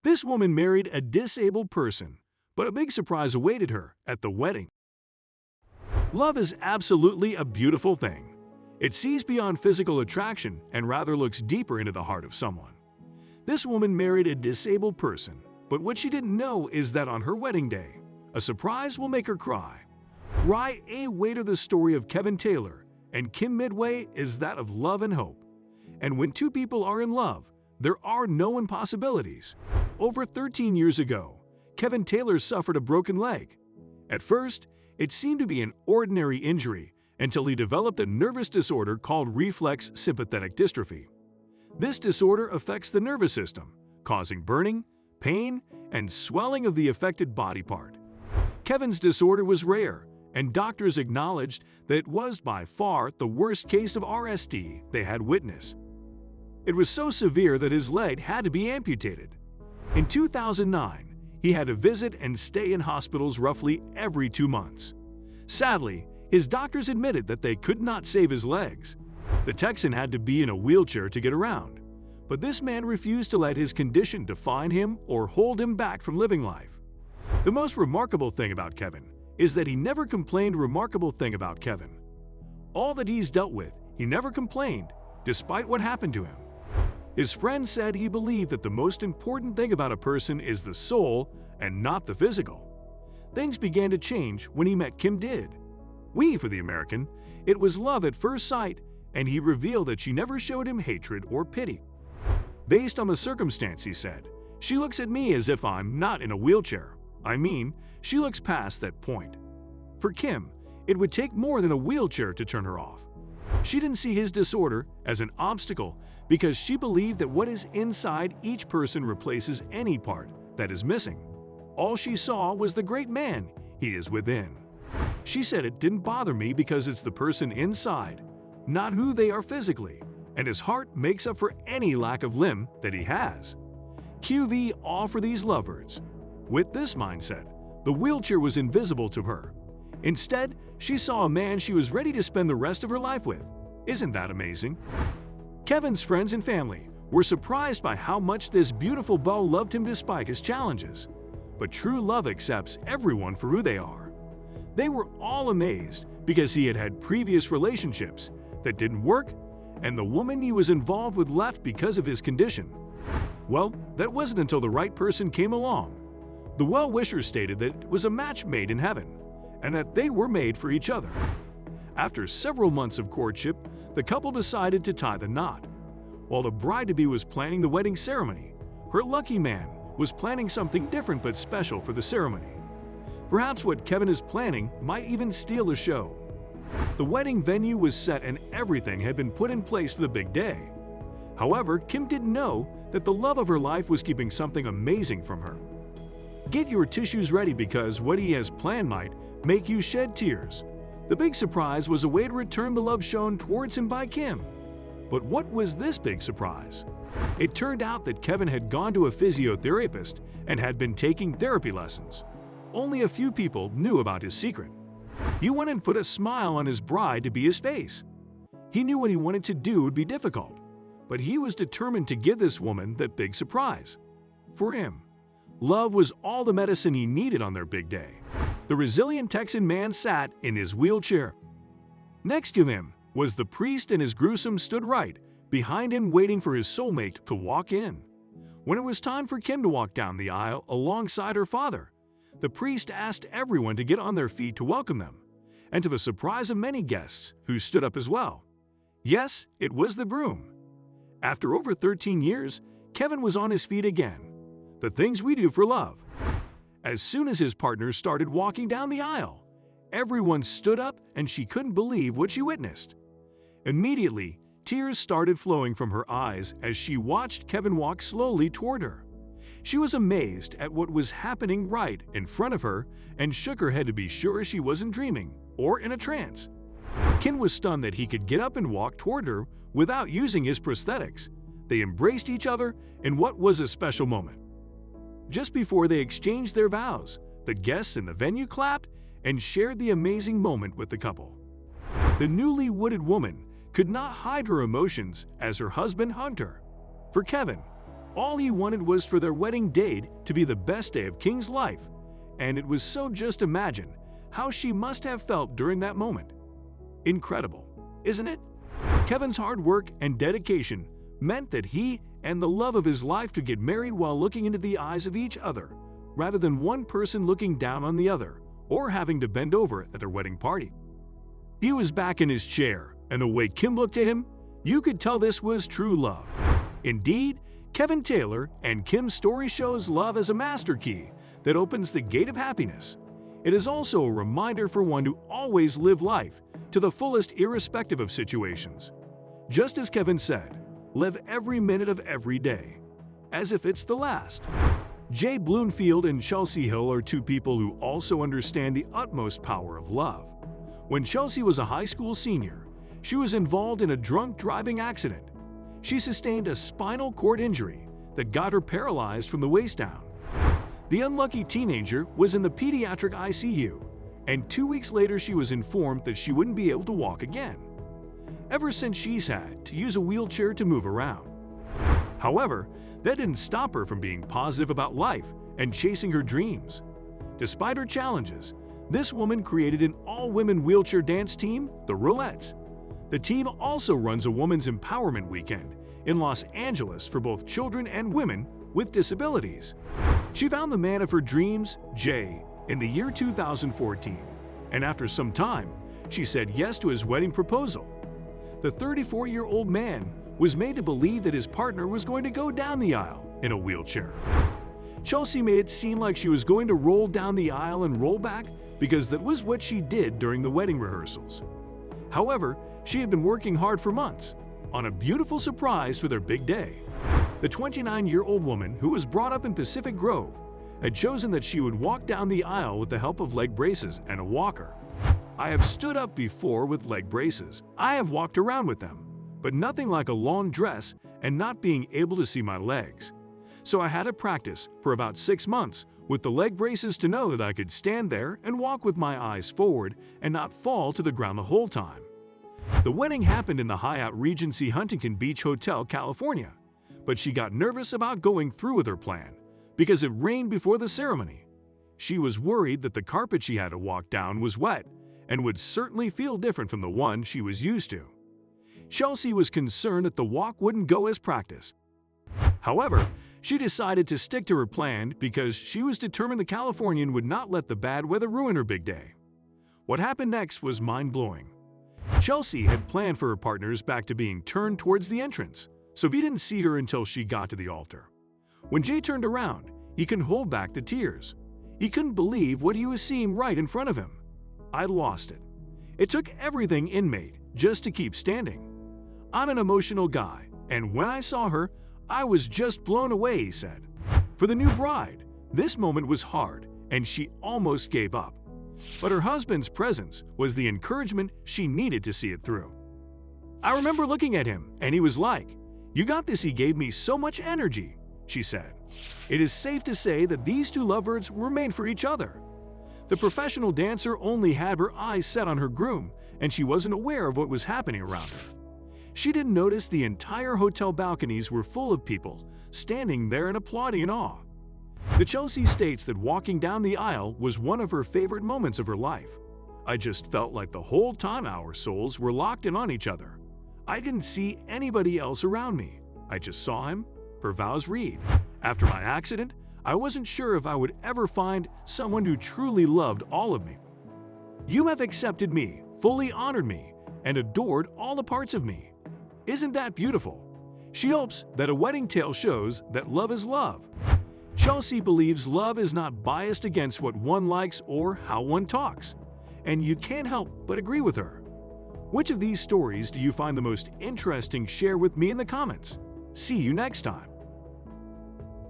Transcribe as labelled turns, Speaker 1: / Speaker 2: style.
Speaker 1: This woman married a disabled person, but a big surprise awaited her at the wedding. Love is absolutely a beautiful thing. It sees beyond physical attraction and rather looks deeper into the heart of someone. This woman married a disabled person, but what she didn't know is that on her wedding day, a surprise will make her cry. Rye A waiter the story of Kevin Taylor and Kim Midway is that of love and hope. And when two people are in love, there are no impossibilities. Over 13 years ago, Kevin Taylor suffered a broken leg. At first, it seemed to be an ordinary injury until he developed a nervous disorder called reflex sympathetic dystrophy. This disorder affects the nervous system, causing burning, pain, and swelling of the affected body part. Kevin's disorder was rare, and doctors acknowledged that it was by far the worst case of RSD they had witnessed. It was so severe that his leg had to be amputated. In 2009, he had to visit and stay in hospitals roughly every 2 months. Sadly, his doctors admitted that they could not save his legs. The Texan had to be in a wheelchair to get around, but this man refused to let his condition define him or hold him back from living life. The most remarkable thing about Kevin is that he never complained. All that he's dealt with, he never complained, despite what happened to him. His friends said he believed that the most important thing about a person is the soul and not the physical. Things began to change when he met Kim Did. For the American, it was love at first sight, and he revealed that she never showed him hatred or pity. Based on the circumstance, he said, "She looks at me as if I'm not in a wheelchair. She looks past that point." For Kim, it would take more than a wheelchair to turn her off. She didn't see his disorder as an obstacle because she believed that what is inside each person replaces any part that is missing. All she saw was the great man he is within. She said it didn't bother me because it's the person inside, not who they are physically, and his heart makes up for any lack of limb that he has. QV all for these lovebirds. With this mindset, the wheelchair was invisible to her. Instead, she saw a man she was ready to spend the rest of her life with. Isn't that amazing? Kevin's friends and family were surprised by how much this beautiful beau loved him despite his challenges. But true love accepts everyone for who they are. They were all amazed because he had had previous relationships that didn't work, and the woman he was involved with left because of his condition. Well, that wasn't until the right person came along. The well-wishers stated that it was a match made in heaven, and that they were made for each other. After several months of courtship, the couple decided to tie the knot. While the bride-to-be was planning the wedding ceremony, her lucky man was planning something different but special for the ceremony. Perhaps what Kevin is planning might even steal the show. The wedding venue was set and everything had been put in place for the big day. However, Kim didn't know that the love of her life was keeping something amazing from her. Get your tissues ready because what he has planned might make you shed tears. The big surprise was a way to return the love shown towards him by Kim. But what was this big surprise? It turned out that Kevin had gone to a physiotherapist and had been taking therapy lessons. Only a few people knew about his secret. He wanted to put a smile on his bride to be his face. He knew what he wanted to do would be difficult, but he was determined to give this woman that big surprise. For him, love was all the medicine he needed on their big day. The resilient Texan man sat in his wheelchair. Next to him was the priest, and his groom stood right behind him waiting for his soulmate to walk in. When it was time for Kim to walk down the aisle alongside her father, the priest asked everyone to get on their feet to welcome them, and to the surprise of many guests who stood up as well. Yes, it was the groom. After over 13 years, Kevin was on his feet again. The things we do for love. As soon as his partner started walking down the aisle, everyone stood up and she couldn't believe what she witnessed. Immediately, tears started flowing from her eyes as she watched Kevin walk slowly toward her. She was amazed at what was happening right in front of her and shook her head to be sure she wasn't dreaming or in a trance. Kim was stunned that he could get up and walk toward her without using his prosthetics. They embraced each other in what was a special moment. Just before they exchanged their vows, the guests in the venue clapped and shared the amazing moment with the couple. The newly wooded woman could not hide her emotions as her husband hugged her. For Kevin, All he wanted was for their wedding date to be the best day of King's life, and it was so just imagine how she must have felt during that moment. Incredible, isn't it? Kevin's hard work and dedication meant that he and the love of his life could get married while looking into the eyes of each other, rather than one person looking down on the other or having to bend over at their wedding party. He was back in his chair, and the way Kim looked at him, you could tell this was true love. Indeed, Kevin Taylor and Kim's story shows love as a master key that opens the gate of happiness. It is also a reminder for one to always live life to the fullest irrespective of situations. Just as Kevin said, live every minute of every day, as if it's the last. Jay Bloomfield and Chelsea Hill are two people who also understand the utmost power of love. When Chelsea was a high school senior, she was involved in a drunk driving accident. She sustained a spinal cord injury that got her paralyzed from the waist down. The unlucky teenager was in the pediatric ICU, and 2 weeks later she was informed that she wouldn't be able to walk again. Ever since she's had to use a wheelchair to move around. However, that didn't stop her from being positive about life and chasing her dreams. Despite her challenges, this woman created an all-women wheelchair dance team, the Roulettes. The team also runs a Women's Empowerment Weekend in Los Angeles for both children and women with disabilities. She found the man of her dreams, Jay, in the year 2014, and after some time, she said yes to his wedding proposal. The 34-year-old man was made to believe that his partner was going to go down the aisle in a wheelchair. Chelsea made it seem like she was going to roll down the aisle and roll back because that was what she did during the wedding rehearsals. However, she had been working hard for months on a beautiful surprise for their big day. The 29-year-old woman, who was brought up in Pacific Grove, had chosen that she would walk down the aisle with the help of leg braces and a walker. I have stood up before with leg braces. I have walked around with them, but nothing like a long dress and not being able to see my legs. So I had to practice for about 6 months with the leg braces to know that I could stand there and walk with my eyes forward and not fall to the ground the whole time. The wedding happened in the Hyatt Regency Huntington Beach Hotel, California, but she got nervous about going through with her plan because it rained before the ceremony. She was worried that the carpet she had to walk down was wet and would certainly feel different from the one she was used to. Chelsea was concerned that the walk wouldn't go as practiced. However, she decided to stick to her plan because she was determined the Californian would not let the bad weather ruin her big day. What happened next was mind-blowing. Chelsea had planned for her partner's back to being turned towards the entrance, so he didn't see her until she got to the altar. When Jay turned around, he couldn't hold back the tears. He couldn't believe what he was seeing right in front of him. I lost it. It took everything in me just to keep standing. I'm an emotional guy, and when I saw her, I was just blown away, he said. For the new bride, this moment was hard, and she almost gave up. But her husband's presence was the encouragement she needed to see it through. I remember looking at him, and he was like, "You got this." He gave me so much energy, she said. It is safe to say that these two lovebirds were made for each other. The professional dancer only had her eyes set on her groom, and she wasn't aware of what was happening around her. She didn't notice the entire hotel balconies were full of people standing there and applauding in awe. The Chelsea states that walking down the aisle was one of her favorite moments of her life. I just felt like the whole time our souls were locked in on each other. I didn't see anybody else around me. I just saw him, her vows read. After my accident, I wasn't sure if I would ever find someone who truly loved all of me. You have accepted me, fully honored me, and adored all the parts of me. Isn't that beautiful? She hopes that a wedding tale shows that love is love. Chelsea believes love is not biased against what one likes or how one talks, and you can't help but agree with her. Which of these stories do you find the most interesting? Share with me in the comments. See you next time.